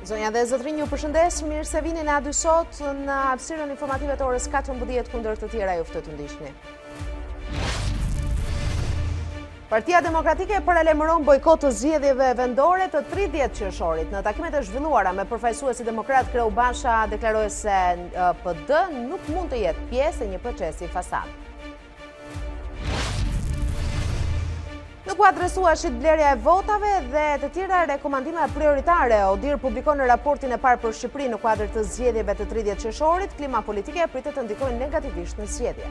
Zonja dhe zotrinj, ju përshëndes, mirë se vini na dy sot në hapësirën informative të orës 14 kundër të tjera ju të ndihni. Partia Demokratike paralajmëron bojkot të zgjedhjeve vendore të 30 qershorit. Në takimet e zhvilluara me përfaqësuesi demokrat, Kreu Basha deklaroi se PD nuk mund të jetë pjesë e një procesi fasad. Nuk u adresuashit blerja e votave dhe të tjera rekomandime prioritare. ODIHR publikon në raportin e parë për Shqipërinë në kuadër të zgjedhjeve të 30 qershorit, klima politike pritet të ndikojë negativisht në zgjedhje.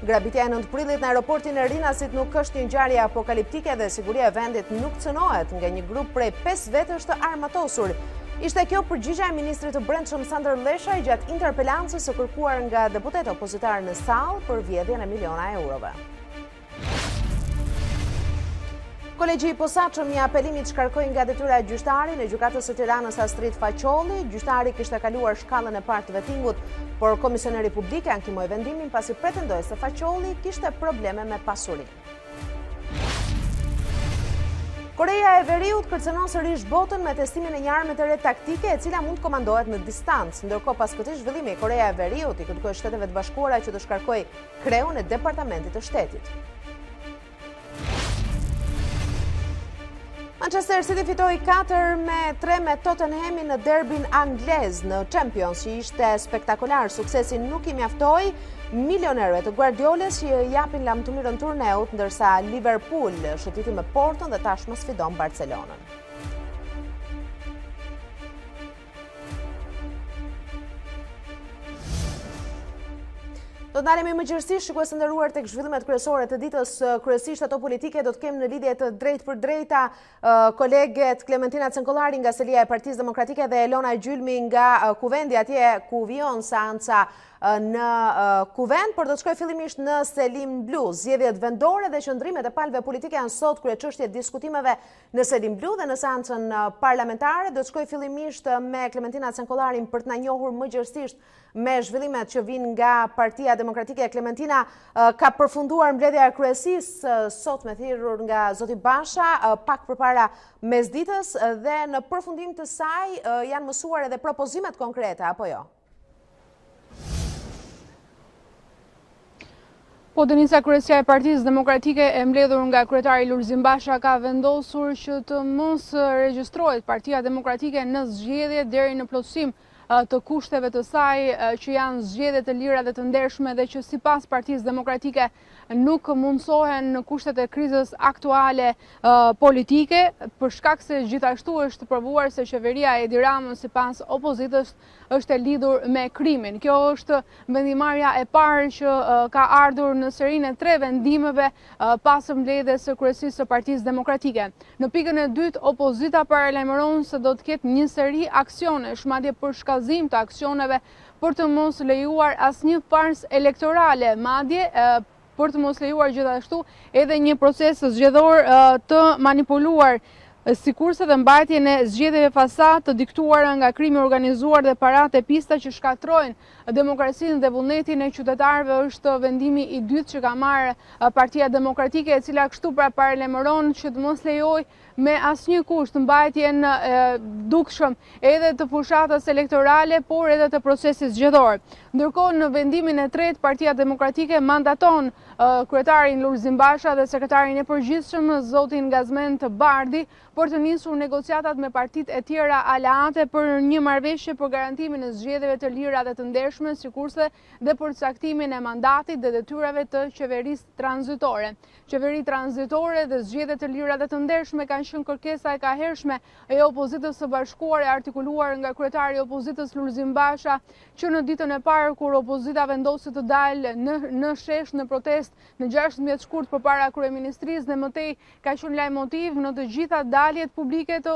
Grabitja e 9 prillit në aeroportin e Rinasit nuk është një ngjarje apokaliptike dhe siguria e vendit nuk cënohet nga një grup prej 5 vetësh të armatosur. Ishte kjo përgjigja e ministrit të Brendshëm Sandër Leshaj gjatë interpelancës së kërkuar nga deputetë opozitarë në sallë për vjedhjen e miliona eurove. Kolegji i posaçëm i apelimit shkarkoi nga detyra e gjyqtarit në gjykatës së Tiranës Astrid Faqolli. Gjyqtari kishte kaluar shkallën e parë të vettingut, por komisioneri publik ankimoi vendimin pasi pretendoi se Faqolli kishte probleme me pasurinë. Koreja e Veriut kërcënon sërish botën me testimin e një arme të re taktike e cila mund komandohet në distancë. Ndërkohë, pas këtij zhvillimi, Koreja e Veriut i kërkoi Shteteve të Bashkuara që të shkarkojë kreun e Departamentit të Shtetit. Manchester City fitoi 4-3 me Tottenhamin në derbin anglez në Champions, që ishte spektakolar. Suksesi nuk i mjaftoi milionerëve të Guardiolës që japin lamtumirën turneut, ndërsa Liverpool shëtiti me Porton dhe tashmë sfidon Barcelonën. Do të ndalemi më gjërësisht, shikues të nderuar, tek zhvillimet kryesore të ditës, kryesisht ato politike. Do të kemë në lidhje të drejtë për drejta koleget Klementina Cenkollari nga selia e Partisë Demokratike dhe Elona Gjylmi nga kuvendi atje ku vijon seanca në kuvend, por do të shkoj fillimisht në Selim Blu. Zgjedhjet vendore dhe qëndrimet e palëve politike janë sot kryeçështje diskutimeve në Selim Blu dhe në seancën parlamentare. Do të shkoj fillimisht me Klementina Cenkollarin për të na njohur më gjërësisht me zhvillimet që vijnë nga Partia Demokratike. Klementina, ka përfunduar mbledhja e kryesisë sot me thirrur nga zoti Basha pak përpara mesditës dhe në përfundim të saj janë mësuar edhe propozimet konkrete apo jo? Po, Denisa, kryesja e Partisë Demokratike e mbledhur nga kryetari Lulzim Basha ka vendosur që të mos regjistrohet Partia Demokratike në zgjedhje deri në plotësim të kushteve të saj, që janë zgjedhje të lira dhe të ndershme dhe që sipas Partisë Demokratike nuk mundsohen në kushtet e krizës aktuale politike, për shkak se gjithashtu është provuar se qeveria e Edi Ramës sipas opozitës është e lidhur me krimin. Kjo është vendimarrja e parë që ka ardhur në serinë e 3 vendimeve pas mbledhjes së kryesisë së Partisë Demokratike. Në pikën e dytë, opozita paralajmëron se do të ketë një seri aksionesh, madje për shkallëzim të aksioneve për të mos lejuar asnjë farsë elektorale, madje për të mos lejuar gjithashtu edhe një proces zgjedhor të manipuluar, sikurse dhe mbajtjen e zgjedhjeve fasad të diktuara nga krimi organizuar dhe paratë e pista që shkatrojnë demokracinë dhe vullnetin e qytetarëve është vendimi i dytë që ka marrë Partia Demokratike, e cila kështu pra paralajmëron që të mos lejojë me asnjë kusht mbajtjen dukshëm edhe të fushatës elektorale, por edhe të procesit zgjedhor. Ndërkohë, në vendimin e tretë, Partia Demokratike mandaton kryetarin Lulzim Basha dhe sekretarin e përgjithshëm zotin Gazmend Bardhi për të nisur negociatat me partitë e tjera aleate për një marrëveshje për garantimin e zgjedhjeve të lira dhe të ndershme, sikurse dhe për caktimin e mandatit dhe detyrave të qeverisë tranzitore. Qeveri tranzitore dhe zgjedhje të lira dhe të ndershme kanë qenë kërkesa e kahershme e opozitës së bashkuar, e artikuluar nga kryetari i opozitës Lulzim Basha, që në ditën e parë kur opozita vendosi të dalë në shesh në protestë në 16 shkurt përpara kryeministrisë dhe mëtej ka qenë lajmotiv në të gjitha daljet publike të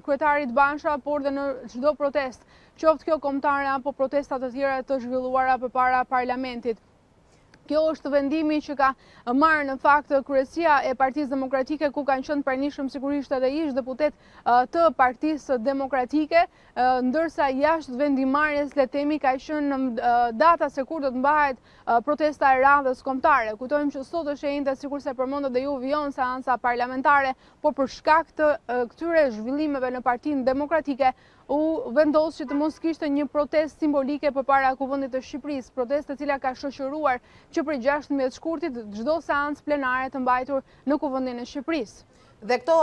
kryetarit Basha, por dhe në çdo protestë, qoftë kjo kombëtare apo protesta të tjera të zhvilluara përpara parlamentit. Kjo është vendimi që ka marrë në fakt kryesia e Partisë Demokratike, ku kanë qenë pranishëm sigurisht edhe ish deputet të Partisë Demokratike, ndërsa jashtë vendimarrjes le themi ka qenë në data se kur do të mbahet protesta e radhës kombëtare. Kujtojmë që sot është e njëjta sikur se përmendët dhe ju vijon seanca parlamentare, por për shkak të këtyre zhvillimeve në Partinë Demokratike u vendos që të mos kishte një protestë simbolike përpara Kuvendit të Shqipërisë, protestë e cila ka shoqëruar që për 16 shkurtit çdo seancë plenare të mbajtur në Kuvendin e Shqipërisë. Dhe këto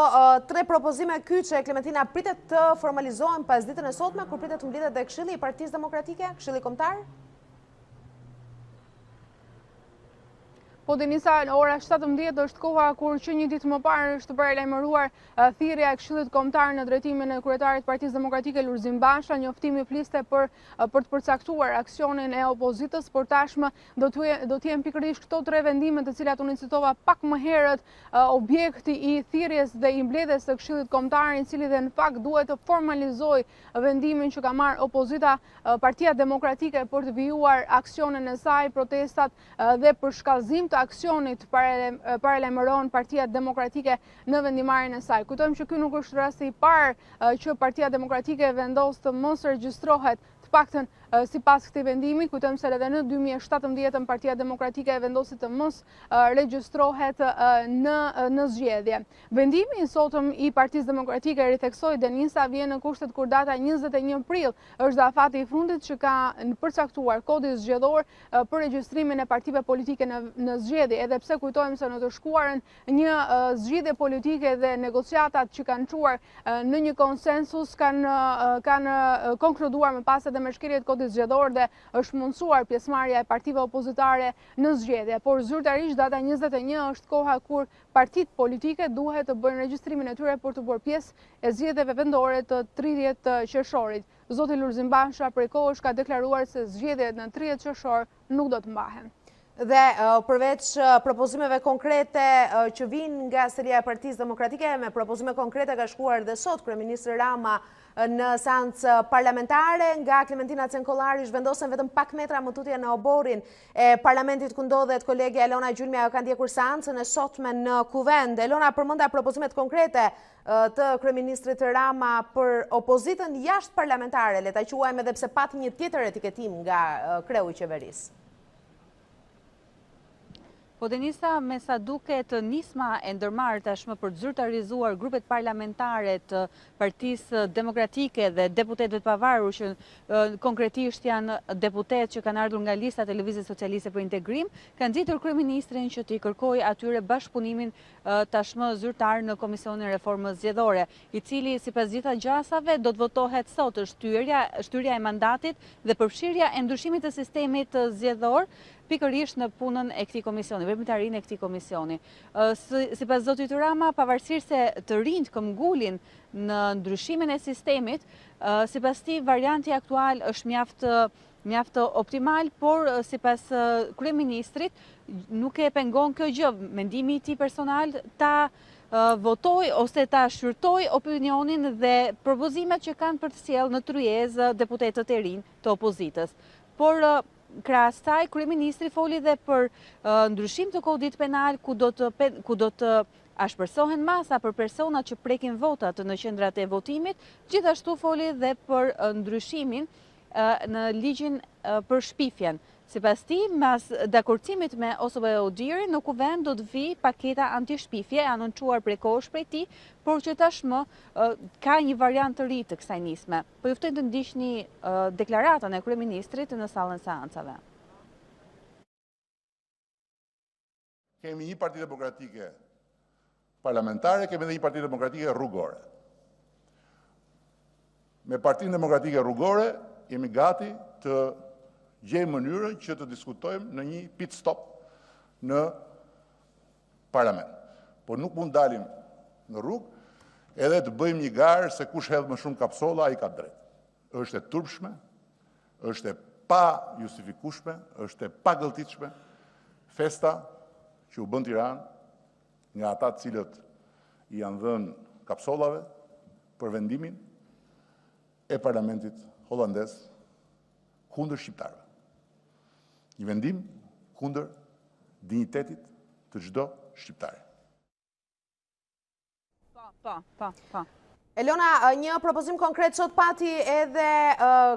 3 propozime kyçe, Klementina, pritet të formalizohen pas ditën e sotme, kur pritet të mblidhet dhe Këshilli i Partisë Demokratike, Këshilli Kombëtar? Po Denisa, në ora 17 është koha kur që një ditë më parë është paralajmëruar thirrja e Këshillit Kombëtar në drejtimin e kryetarit Partisë Demokratike Lulzim Basha. Njoftimi fliste për të përcaktuar aksionin e opozitës, por tashmë do të jenë pikërisht këto 3 vendime të cilat unë citova pak më herët objekti i thirrjes dhe i mbledhjes së Këshillit Kombëtar, i cili dhe në fakt duhet të formalizojë vendimin që ka marrë opozita, Partia Demokratike, për të vijuar aksionin e saj, protestat dhe për shkallëzim të aksionit paralajmëron Partia Demokratike në vendimarrjen e saj. Kujtojmë që ky nuk është rasti i parë që Partia Demokratike vendos të mos regjistrohet, të paktën sipas këtij vendimi. Kujtojmë se edhe në 2017 Partia Demokratike vendosi të mos regjistrohet në zgjedhje. Vendimi i sotëm i Partisë Demokratike, ritheksoi Denisa, vjen në kushtet kur data 21 prill është afati i fundit që ka përcaktuar kodi zgjedhor për regjistrimin e partive politike në zgjedhje, edhe pse kujtojmë se në të shkuarën një zgjidhje politike dhe negociatat që kanë çuar në një konsensus kanë konkluduar më pas edhe me shkeljet kodit zgjedhor dhe është mundsuar pjesëmarrja e partive opozitare në zgjedhje. Por zyrtarisht data 21 është koha kur partitë politike duhet të bëjnë regjistrimin e tyre për të bërë pjesë e zgjedhjeve vendore të 30 qershorit. Zoti Lulzim Basha prej kohësh ka deklaruar se zgjedhjet në 30 qershor nuk do të mbahen. Dhe përveç propozimeve konkrete që vinë nga seria e Partisë Demokratike, me propozime konkrete ka shkuar dhe sot Kryeministri Rama në seancë parlamentare. Nga Klementina Cenkollari zhvendosen vetëm pak metra më tutje në oborin e parlamentit ku ndodhet kolegja Elona Gjulmi, ajo ka ndjekur seancën e sotme në Kuvend. Elona, përmenda propozimet konkrete të Kryeministrit Rama për opozitën jashtë parlamentare, le ta quajmë edhe pse pati një tjetër etiketim nga kreu i qeverisë. Po Denisa, me sa duket nisma e ndërmarrë tashmë për të zyrtarizuar grupet parlamentare të Partisë Demokratike dhe deputetëve të pavarur që konkretisht janë deputetë që kanë ardhur nga lista e Lëvizjes Socialiste për Integrim, kanë nxitur kryeministrin që t'i kërkojë atyre bashkëpunimin tashmë zyrtar në Komisionin e Reformës Zgjedhore, i cili sipas gjitha gjasave do të votohet sot. Shtyrja e mandatit dhe përfshirja e ndryshimit të sistemit zgjedhor pikërisht në punën e këtij komisioni, veprimtarinë e këtij komisioni. Sipas zotit Rama, pavarësisht se të rinjt këmbgulin në ndryshimin e sistemit, sipas tij varianti aktual është mjaft optimal, por sipas kryeministrit nuk e pengon kjo gjë. Mendimi i tij personal ta votoj ose ta shqyrtoj opinionin dhe propozimet që kanë për të sjellë në tryezë deputetët e rinj të opozitës. Por krahas saj, kryeministri foli dhe për ndryshim të kodit penal ku do të ashpërsohen masa për personat që prekin votat në qendrat e votimit, gjithashtu foli dhe për ndryshimin në ligjin për shpifjen. Sipas tij, mas dakordimit me Osove Odiri, në Kuvend do të vi paketa anti-shpifje anoncuar prej kohësh prej tij, por që tashmë ka një variant të ri të kësaj nisme. Po juftoj të ndiqni deklaratën e kryeministrit në sallën seancave. Kemi një parti demokratike parlamentare, kemi edhe një parti demokratike rrugore. Me Partinë Demokratike Rrugore jemi gati të gjejmë mënyrën që të diskutojmë në një pit stop në parlament. Por nuk mund dalim në rrugë edhe të bëjmë një garë se kush hedh më shumë kapsolla, ai ka drejt. Është e turpshme, është e pa justifikueshme, është e pa gëlltitshme festa që u bën Tiranë nga ata të cilët i janë dhënë kapsollave për vendimin e parlamentit holandez kundër shqiptarëve. Një vendim kundër dinjitetit të çdo shqiptari. Po. Elona, një propozim konkret sot pati edhe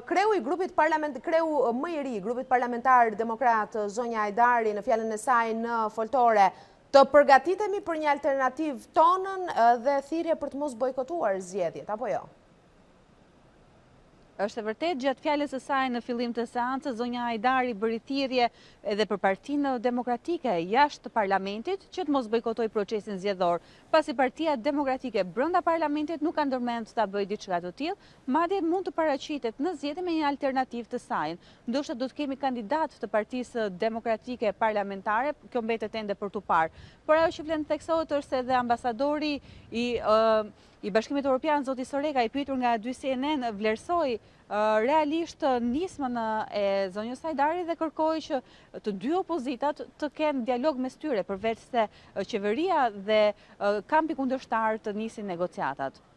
kreu i grupit kreu më i ri i grupit parlamentar demokrat zonja Ajdari në fjalën e saj në foltore, të përgatitemi për një alternativ tonën dhe thirrje për të mos bojkotuar zgjedhjet, apo jo? Është e vërtet, gjatë fjalës së saj në fillim të seancës, zonja Ajdari bëri thirrje edhe për Partinë Demokratike jashtë parlamentit që të mos bojkotoj procesin zgjedhor, pasi Partia Demokratike brenda parlamentit nuk ka ndërmend ta bëjë diçka të tillë, madje mund të paraqitet në zgjedhje me një alternativë të saj. Ndoshta do të kemi kandidat të Partisë Demokratike parlamentare, kjo mbetet ende për tu parë. Por ajo që vlen të theksohet është se edhe ambasadori i Bashkimit Evropian, zoti Soreka, i pyetur nga 2 CNN, vlerësoi realisht nismën e zonjës Ajdari dhe kërkoi që të dy opozitat të kenë dialog mes tyre, përveç se qeveria dhe kampi kundërshtar të nisin negociatat.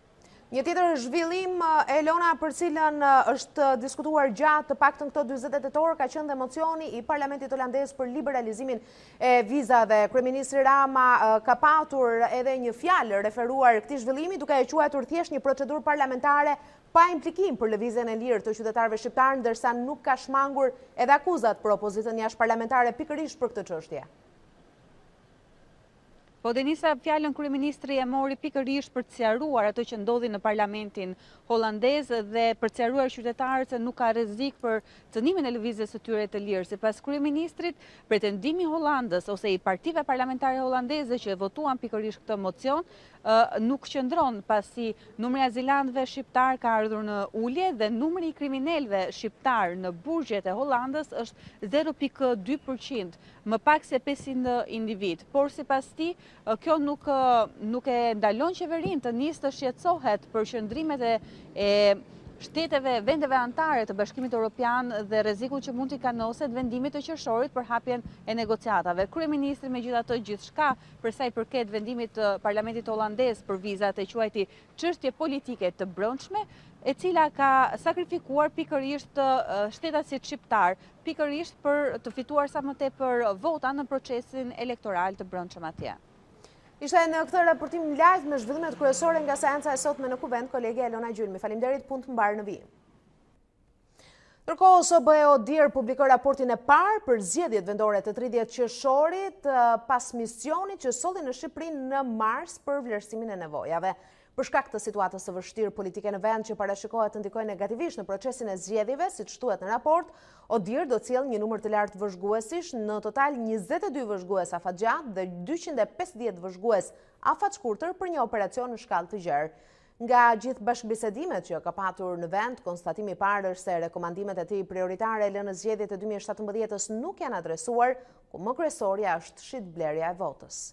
Një tjetër zhvillim, Elona, për cilën është diskutuar gjatë të paktën këto 40 tetor, ka qenë dhe mocioni i Parlamentit holandez për liberalizimin e vizave. Kryeministri Rama ka patur edhe një fjalë referuar këtij zhvillimi, duke e quajtur thjesht një procedurë parlamentare pa implikim për lëvizjen e lirë të qytetarëve shqiptar, ndërsa nuk ka shmangur edhe akuzat për opozitën jashtëparlamentare pikërisht për këtë çështje. Po Denisa, fjalën kryeministri e mori pikërisht për të sqaruar ato që ndodhi në parlamentin holandez dhe për të sqaruar qytetarët se nuk ka rrezik për cënimin e lëvizjes së tyre të lirë. Sipas kryeministrit, pretendimi i Hollandës ose i partive parlamentare holandeze që e votuan pikërisht këtë mocion nuk qëndron, pasi numri i azilantëve shqiptar ka ardhur në ulje dhe numri i kriminalëve shqiptar në burgjet e Hollandës është 0.2%, më pak se 500 individ. Por sipas tij, kjo nuk e ndalon qeverinë të nisë të shqetësohet për qëndrimet e shteteve, vendeve anëtare të Bashkimit Evropian dhe rrezikun që mund t'i kanoset vendimit të qershorit për hapjen e negociatave. Kryeministri megjithatë gjithçka për sa i përket vendimit të Parlamentit holandez për vizat e quajti çështje politike të brendshme, e cila ka sakrifikuar pikërisht shtetasit shqiptar, pikërisht për të fituar sa më tepër vota në procesin elektoral të brendshëm atje. Ishte në këtë raportim live me zhvillimet kryesore nga seanca e sotme në Kuvend, kolegja Elona Gjylmi. Faleminderit, punë të mbarë në vijim. Ndërkohë, OSBE DIR publikoi raportin e parë për zgjedhjet vendore të 30 qershorit pas misionit që solli në Shqipëri në mars për vlerësimin e nevojave. Për shkak të situatës së vështirë politike në vend që parashikohet të ndikojë negativisht në procesin e zgjedhjeve, siç thuhet në raport, ODIR do të sjellë një numër të lartë vëzhguesish, në total 22 vëzhgues afatgjatë dhe 250 vëzhgues afatshkurtër për një operacion në shkallë të gjerë. Nga gjithë bashkëbisedimet që ka patur në vend, konstatimi i parë është se rekomandimet e tij prioritare lënë zgjedhjet e 2017-s nuk janë adresuar, ku më kryesorja është shitblerja e votës.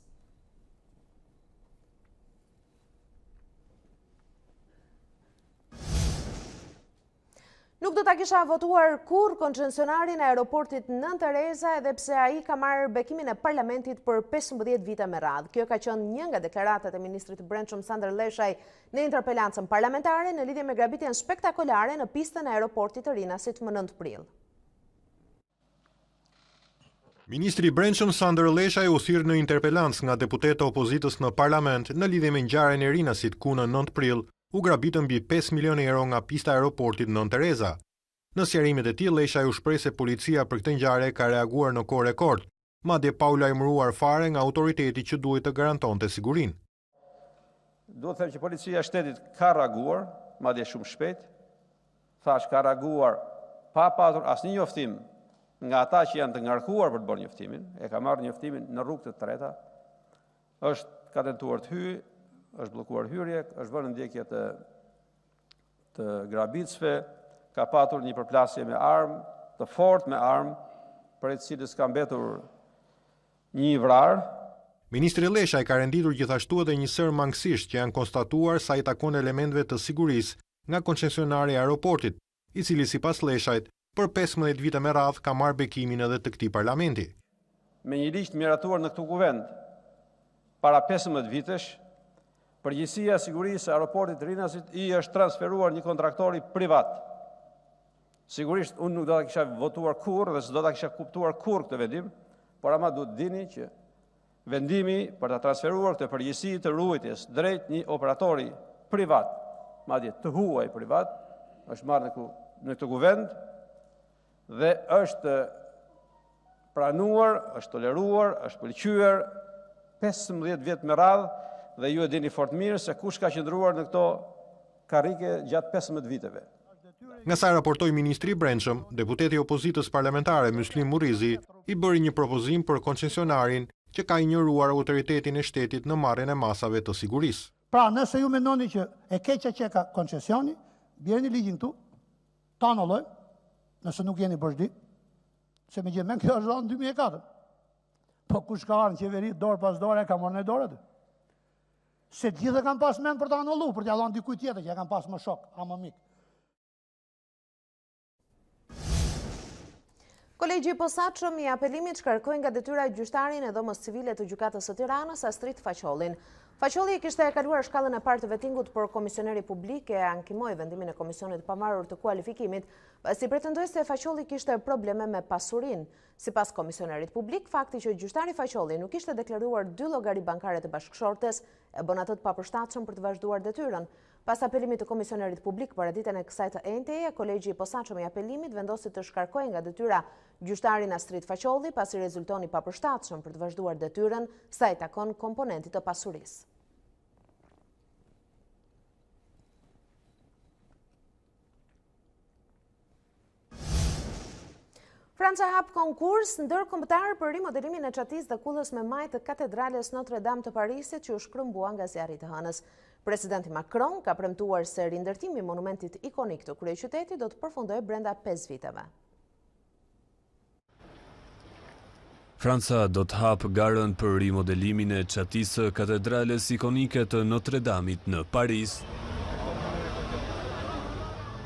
Nuk do ta kisha votuar kur koncesionarin e aeroportit Nën Tereza, edhe pse ai ka marrë bekimin e parlamentit për 15 vite me radhë. Kjo ka qenë një nga deklaratat e ministrit të Brendshëm Sandër Leshaj në interpelancën parlamentare në lidhje me grabitjen spektakolare në pistën e aeroportit të Rinasit më 9 prill. Ministri i Brendshëm Sandër Leshaj u thirr në interpelancë nga deputetë opozitës në parlament në lidhje me ngjarjen e Rinasit ku në 9 prill u grabitën mbi 5 milionë euro nga pista e aeroportit Nën Tereza. Në sqarimet e tij, Leshaj u shpreh se policia për këtë ngjarje ka reaguar në kohë rekord, madje pa u lajmëruar fare nga autoriteti që duhet të garantonte sigurinë. Duhet të them që policia e shtetit ka reaguar, madje shumë shpejt. Thash ka reaguar pa patur asnjë njoftim nga ata që janë të ngarkuar për të bërë njoftimin, e ka marrë njoftimin në rrugë të treta. Ka tentuar të hyjë, është bllokuar hyrje, është bërë ndjekje të grabitësve, ka patur një përplasje me armë, të fortë me armë, për e cilës ka mbetur një vrarë. Ministri Leshaj ka renditur gjithashtu edhe një sër mangësisht që janë konstatuar sa i takon elementëve të sigurisë nga koncesionari i aeroportit, i cili sipas Leshajt për 15 vite me radhë ka marrë bekimin edhe të këtij parlamenti. Me një ligj të miratuar në këtë kuvend para 15 vitesh, përgjegjësia e sigurisë e aeroportit të Rinasit i është transferuar një kontraktori privat. Sigurisht, unë nuk do ta kisha votuar kurrë dhe s'do ta kisha kuptuar kurrë këtë vendim, por ama duhet dini që vendimi për ta transferuar këtë përgjegjësi të ruajtjes drejt një operatori privat, madje të huaj privat, është marrë në këtë kuvend dhe është pranuar, është toleruar, është pëlqyer 15 vjet me radhë dhe ju e dini fort mirë se kush ka qëndruar në këto karrike gjatë 15 viteve. Nga sa raportoi ministri i Brendshëm, deputeti i opozitës parlamentare Myslim Murrizi i bëri një propozim për koncesionarin që ka injoruar autoritetin e shtetit në marrjen e masave të sigurisë. Pra, nëse ju mendoni që e keqja që ka koncesioni, bjerni ligjin këtu, ta anullojmë, nëse nuk jeni bëshdi, se me gjithmen kjo është në 2004. Po kush ka arë në qeveri, dorë pas dorë, e ka morë në dorë. Se gjithë kanë pas men për ta anullu, për t'ja dhonë dikuj tjetër, që e kanë pas më shok, a më mikë. Kolegji i posaçëm i apelimit shkarkoi nga detyra gjyqtarin e dhomës civile të gjykatës së Tiranës, Astrid Faqollin. Faqolli kishte kaluar shkallën e parë të vettingut, por komisioneri publik e ankimoi vendimin e komisionit të pavarur të kualifikimit, pasi pretendoi se Faqolli kishte probleme me pasurinë. Sipas komisionerit publik, fakti që gjyqtari Faqolli nuk kishte deklaruar 2 llogari bankare të bashkëshortes e bën atë të papërshtatshëm për të vazhduar detyrën. Pas apelimit të komisionerit publik për ditën e kësaj të enjteje, kolegji i posaçëm i apelimit vendosi të shkarkojë nga detyra gjyqtarin Astrid Faqolli, pasi rezultoni papërshtatshëm për të vazhduar detyrën sa i takon komponentit të pasurisë. Franca hap konkurs ndërkombëtar për rimodelimin e çatisë dhe kullës me maj të katedrales Notre Dame të Parisit, që u shkrumbua nga zjarri i hënës. Presidenti Macron ka premtuar se rindërtimi i monumentit ikonik të kryeqytetit do të përfundojë brenda 5 viteve. Franca do të hapë garën për rimodelimin e çatisë së katedrales ikonike të Notre Dameit në Paris.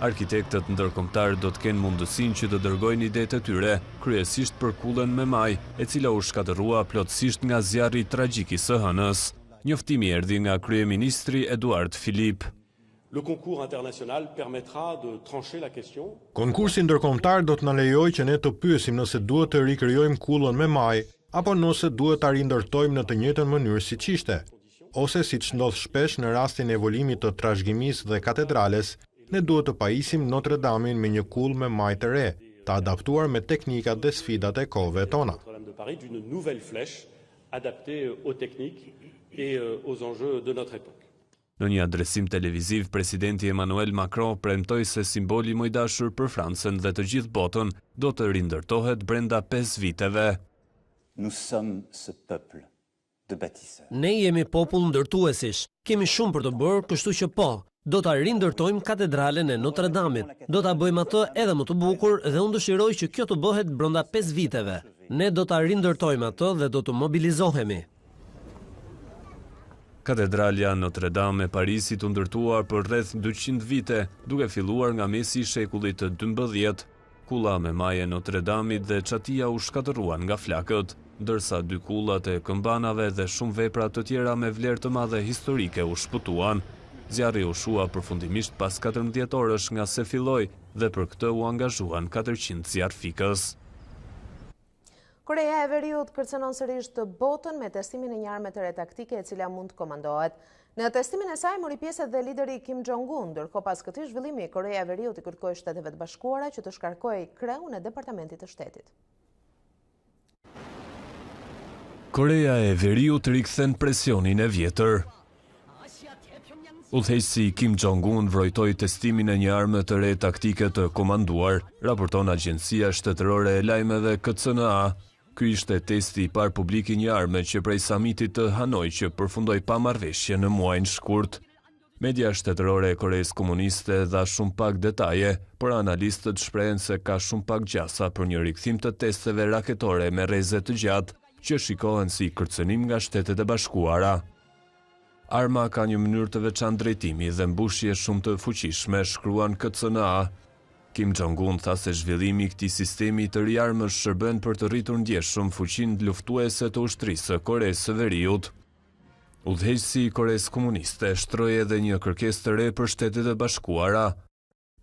Arkitektët ndërkombëtar do të kenë mundësinë që të dërgojnë idetë e tyre, kryesisht për kullën me maj, e cila u shkatërrua plotësisht nga zjarri tragjik i së hënës. Njoftimi erdhi nga kryeministri Edouard Philippe. Le concours international permettra de trancher la question. Konkursi ndërkombëtar do të na lejojë që ne të pyesim nëse duhet të rikrijojmë kullën me maj apo nëse duhet ta rindërtojmë në të njëjtën mënyrë siç ishte, ose siç ndodh shpesh në rastin e evolimit të trashëgimisë dhe katedrales, ne duhet të pajisim Notre Damein me një kullë me maj të re, të adaptuar me teknikat dhe sfidat e kohëve tona. Notre-Dame de Paris d'une nouvelle flèche adaptée aux techniques et aux enjeux de notre époque. Në një adresim televiziv, presidenti Emmanuel Macron premtoi se simboli më i dashur për Francën dhe të gjithë botën do të rindërtohet brenda 5 viteve. Nous sommes ce peuple de bâtisseurs. Ne jemi popull ndërtuesish. Kemi shumë për të bërë, kështu që po, do ta rindërtojmë katedralen e Notre Dameit. Do ta bëjmë atë edhe më të bukur dhe unë dëshiroj që kjo të bëhet brenda 5 viteve. Ne do ta rindërtojmë atë dhe do të mobilizohemi. Katedralja Notre Dame e Parisit u ndërtuar për rreth 200 vite, duke filluar nga mesi i shekullit të 12. Kulla me maj e Notre Dameit dhe çatia u shkatëruan nga flakët, ndërsa 2 kullat e këmbanave dhe shumë vepra të tjera me vlerë të madhe historike u shpëtuan. Zjarri u shua përfundimisht pas 14 orësh nga se filloi dhe për këtë u angazhuan 400 zjarrfikës. Korea e Veriut kërcënon sërish të botën me testimin e një arme të re taktike e cila mund të komandohet. Në testimin e saj mori pjesë edhe lideri Kim Jong-un, ndërkohë pas këtij zhvillimi Korea e Veriut i kërkoi Shteteve të Bashkuara që të shkarkojë kreun e Departamentit të Shtetit. Korea e Veriut rikthen presionin e vjetër. Udhëheqësi Kim Jong-un vrojtoi testimin e një arme të re taktike të komanduar, raporton Agjencia Shtetërore e Lajmeve KCNA. Ky ishte testi i parë publik i një arme që prej samitit të Hanoi që përfundoi pa marrëveshje në muajin shkurt. Media shtetërore e Koreas Komuniste dha shumë pak detaje, por analistët shprehen se ka shumë pak gjasa për një rikthim të testeve raketore me rreze të gjatë që shikohen si kërcënim nga Shtetet e Bashkuara. Arma ka një mënyrë të veçantë drejtimi dhe mbushje shumë të fuqishme, shkruan KCNA. Kim Jong-un tha se zhvillimi i këtij sistemi të ri armësh shërben për të rritur ndjeshëm fuqinë luftuese të ushtrisë së Koreas së Veriut. Udhëheqësi i Koreas Komuniste shtroi edhe një kërkesë të re për Shtetet e Bashkuara.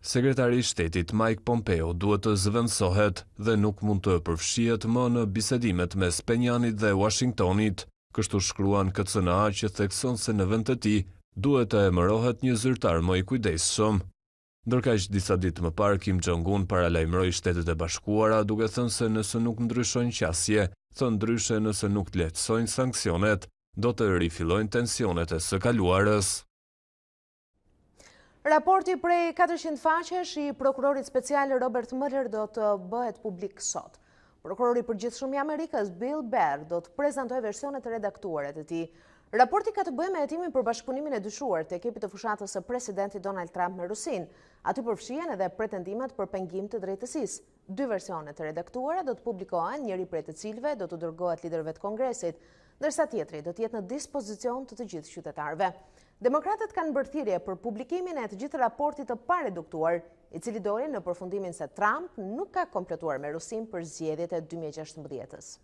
Sekretari i Shtetit Mike Pompeo duhet të zëvendësohet dhe nuk mund të përfshihet më në bisedimet mes Penjanit dhe Washingtonit, kështu shkruan KCNA që thekson se në vend të tij duhet të emërohet një zyrtar më i kujdesshëm. Ndërkaq disa ditë më parë Kim Jong-un paralajmëroi Shtetet e Bashkuara duke thënë se nëse nuk ndryshojnë qasje, thënë ndryshe nëse nuk lehtësojnë sanksionet, do të rifillojnë tensionet e së kaluarës. Raporti prej 400 faqesh i prokurorit special Robert Mueller do të bëhet publik sot. Prokurori i përgjithshëm i Amerikës Bill Barr do të prezantojë versionet e redaktuara të tij. Raporti ka të bëjë me hetimin për bashkëpunimin e dyshuar të ekipit të fushatës së presidentit Donald Trump me Rusinë. Aty përfshihen edhe pretendimet për pengim të drejtësisë. 2 versionet të redaktuara do të publikohen, njëri prej të cilëve do të dërgohet liderëve të Kongresit, ndërsa tjetri do të jetë në dispozicion të gjithë qytetarëve. Demokratët kanë bërë thirrje për publikimin e të gjithë raportit të pareduktuar, i cili doli në përfundimin se Trump nuk ka komplotuar me Rusinë për zgjedhjet e 2016-s.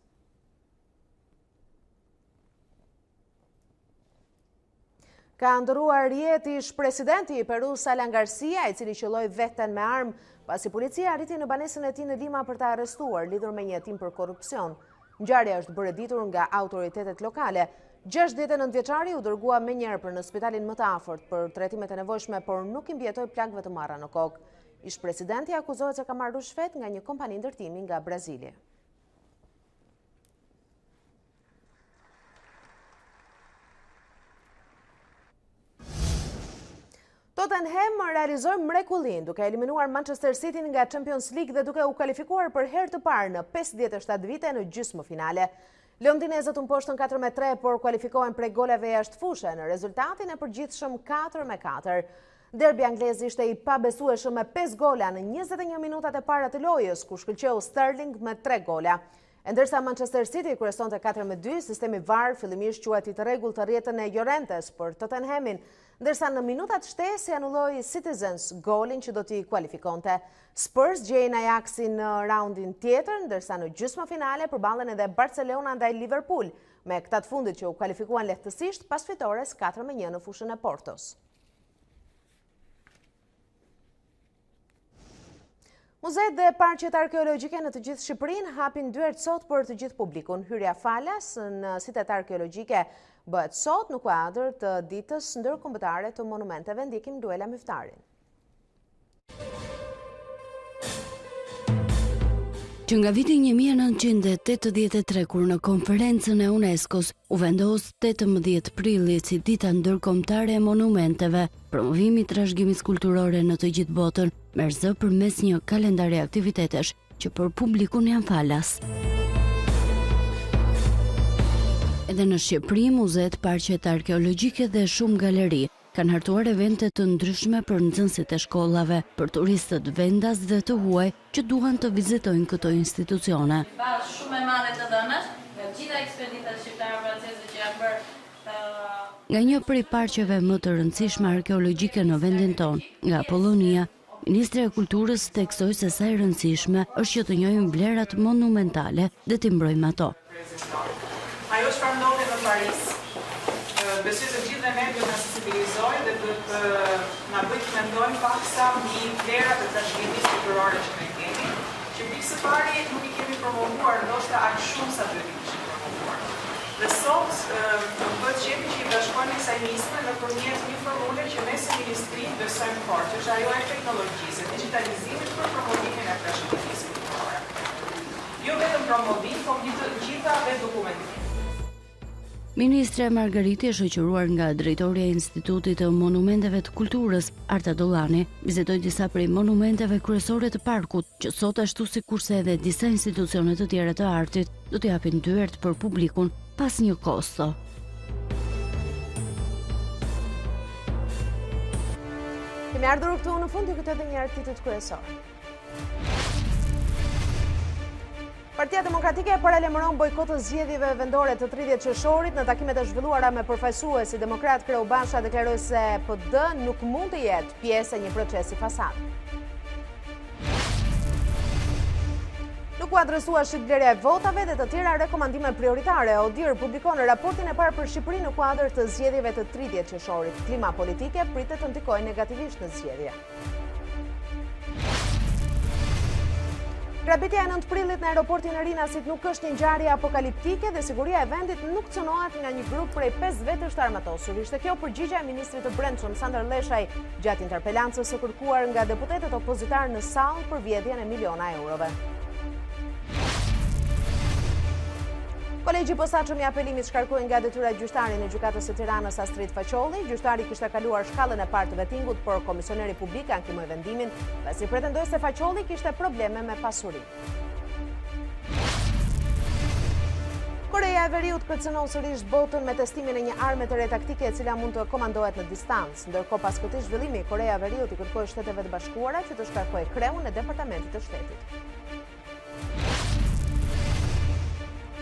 Ka ndëruar jetë ish presidenti i Perus Alan Garcia, i cili qelloi veten me armë, pasi policia arriti në banesën e tij në Lima për ta arrestuar lidhur me një hetim për korrupsion. Ngjarja është bërë ditur nga autoritetet lokale. 69 vjeçari u dërgua menjëherë për në spitalin më të afërt për trajtimet e nevojshme, por nuk i mbijetoi plagëve të marra në kokë. Ish presidenti akuzohet se ka marrë shfet nga një kompani ndërtimi nga Brazili. Tottenham realizoi mrekullin duke eliminuar Manchester City nga Champions League dhe duke u kualifikuar për herë të parë në 57 vite në gjysmëfinale. Londinezët u mposhtën 4-3, por kualifikohen prej goleve jashtë fushë në rezultatin e përgjithshëm 4-4. Derbi anglez ishte i pabesueshëm me 5 gola në 21 minutat e para të lojës, ku shkëlqeu Sterling me 3 gola. Ndërsa Manchester City kryesonte 4-2, sistemi VAR fillimisht quajti të rregull të rrjetën e Llorentes për Tottenhamin, ndërsa në minutat shtesë anulloi Citizens golin që do t'i kualifikonte. Spurs gjejnë Ajaxin në raundin tjetër, ndërsa në gjysmëfinale përballen edhe Barcelona ndaj Liverpool, me këta të fundit që u kualifikuan lehtësisht pas fitores 4-1 në fushën e Portos. Muzeet dhe parqet arkeologjike në të gjithë Shqipërinë hapin dyert sot për të gjithë publikun. Hyrja falas në sitet arkeologjike bëhet sot në kuadër të ditës ndërkombëtare të monumenteve. Ndjekim Luela Miftarin. Që nga viti 1983, kur në konferencën e UNESCO-s u vendos 18 prilli si dita ndërkombëtare e monumenteve, promovimi i trashëgimisë kulturore në të gjithë botën merr zë përmes një kalendari aktivitetesh që për publikun janë falas. Edhe në Shqipëri, muzeet, parqet arkeologjike dhe shumë galeri kanë hartuar evente të ndryshme për nxënësit e shkollave, për turistët vendas dhe të huaj që duan të vizitojnë këto institucione. Shumë e madhe të dhënës, nga gjitha ekspeditat shqiptare franceze që janë bërë. Nga një prej parqeve më të rëndësishme arkeologjike në vendin tonë, nga Polonia, Ministri e Kulturës theksoi se sa e rëndësishme është që të njohim vlerat monumentale dhe t'i mbrojmë ato. Ajo çfarë ndodhi në Paris, besoj se gjithë ne duhet të sensibilizojmë dhe duhet të na bëjë të mendojmë paksa mbi vlerat e trashëgimisë kulturore që ne kemi, që pikë së pari nuk i kemi promovuar ndoshta aq shumë sa duhet të kishim promovuar. Dhe sot bëhet qefi që i bashkojnë kësaj nisme nëpërmjet një formule që ne si ministri besojmë fort, që është ajo e teknologjisë, e digitalizimit për promovimin e trashëgimisë kulturore. Jo vetëm promovim, por gjitha dhe dokumentim. Ministre Margariti e shoqëruar nga drejtori e Institutit të Monumenteve të Kulturës, Arta Dollani, vizitoi disa prej monumenteve kryesore të parkut, që sot ashtu sikurse edhe disa institucione të tjera të artit do t'i japin dyert për publikun pas një kosto. Kemi ardhur këtu në fund, ju këtë edhe një artitit kryesor. Partia Demokratike paralajmëron bojkot të zgjedhjeve vendore të 30 qershorit. Në takimet e zhvilluara me përfaqësuesi demokrat, Kreu Basha deklaroi se PD nuk mund të jetë pjesë e një procesi fasad. Nuk u adresua shitblerja e votave dhe të tjera rekomandime prioritare. Odir publikon raportin e parë për Shqipërinë në kuadër të zgjedhjeve të 30 qershorit. Klima politike pritet të ndikojë negativisht në zgjedhje. Grabitja e 9 prillit në aeroportin e Rinasit nuk është një ngjarje apokaliptike dhe siguria e vendit nuk cënohet nga një grup prej 5 vetësh të armatosur. Ishte kjo përgjigjja e ministrit të Brendshëm Sandor Leshaj gjatë interpelancës së kërkuar nga deputetët opozitar në sallë për vjedhjen e miliona eurove. Kolegji i posaçëm i apelimit shkarkoi nga detyra gjyqtari në gjykatës së Tiranës Astrid Faqolli. Gjyqtari kishte kaluar shkallën e parë të vettingut, por komisioneri publik ankimoi vendimin pasi pretendoi se Faqolli kishte probleme me pasuri. Korea e Veriut kërcënon sërish botën me testimin e një arme të re taktike e cila mund të komandohet në distancë. Ndërkohë pas këtij zhvillimi, Korea e Veriut i kërkoi Shteteve të Bashkuara që të shkarkojë kreun e departamentit të shtetit.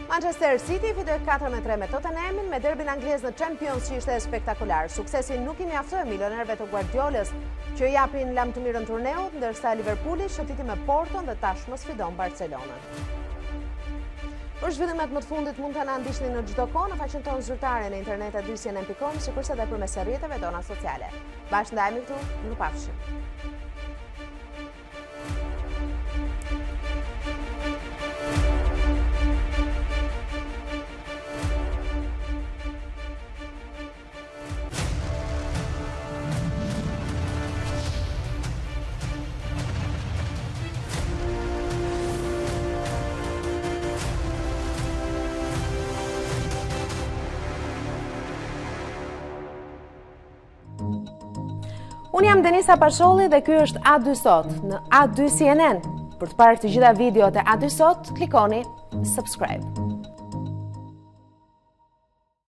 Manchester City fitoi 4-3 me Tottenhamin me derbin anglez në Champions që ishte spektakolar. Suksesi nuk i mjaftoi milionerëve të Guardiolës që japin lam të mirën turneut, ndërsa Liverpooli shëtiti me Porton dhe tashmë sfidon Barcelonën. Për zhvillimet më të fundit mund të na ndiqni në çdo kohë në faqen tonë zyrtare në internet @dysjenen.com, sikurse edhe përmes rrjeteve tona sociale. Bashkë ndajemi këtu, në pafshim. Unë jam Denisa Pasholli dhe ky është A2 Sot në A2 CNN. Për të parë të gjitha videot e A2 Sot, klikoni subscribe.